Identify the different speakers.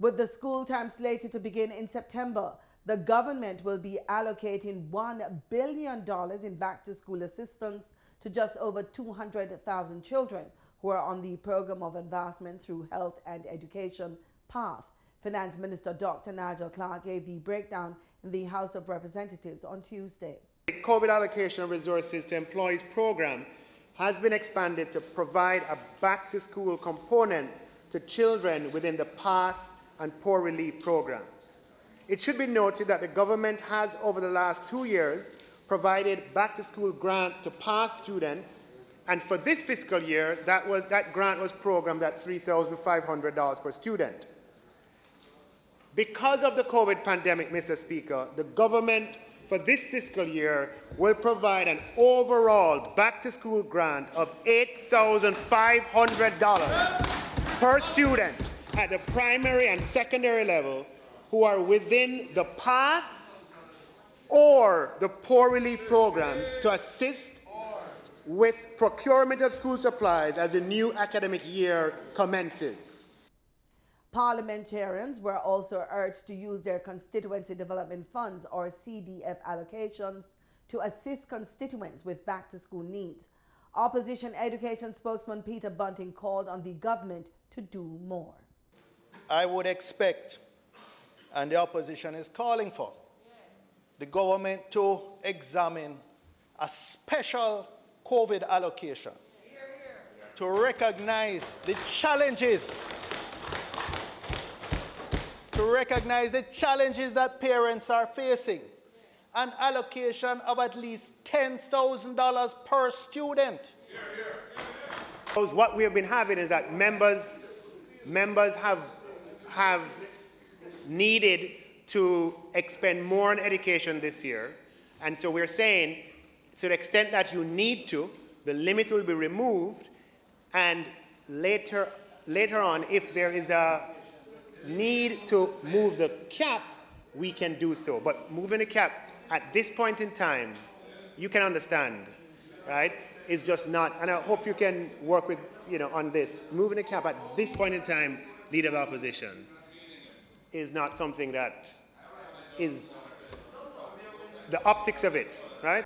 Speaker 1: With the school term slated to begin in September, the government will be allocating $1 billion in back-to-school assistance to just over 200,000 children who are on the Program of Advancement through Health and Education PATH. Finance Minister Dr. Nigel Clark gave the breakdown in the House of Representatives on Tuesday.
Speaker 2: The COVID allocation of resources to employees program has been expanded to provide a back-to-school component to children within the PATH and poor relief programs. It should be noted that the government has, over the last 2 years, provided back-to-school grant to PATH students, and for this fiscal year, that grant was programmed at $3,500 per student. Because of the COVID pandemic, Mr. Speaker, the government for this fiscal year will provide an overall back-to-school grant of $8,500 per student at the primary and secondary level who are within the PATH or the poor relief programs to assist with procurement of school supplies as the new academic year commences.
Speaker 1: Parliamentarians were also urged to use their Constituency Development Funds, or CDF allocations, to assist constituents with back-to-school needs. Opposition Education spokesman Peter Bunting called on the government to do more.
Speaker 3: I would expect, and the opposition is calling for, the government to examine a special COVID allocation to recognize the challenges that parents are facing. An allocation of at least $10,000 per student.
Speaker 2: What we have been having is that members have needed to expend more on education this year, and so we're saying, to the extent that you need to, the limit will be removed, and later on, if there is a need to move the cap, we can do so. But moving the cap at this point in time, you can understand, right? It's just not, and I hope you can work with, on this. Moving the cap at this point in time, Leader of Opposition, is not something that is the optics of it, right?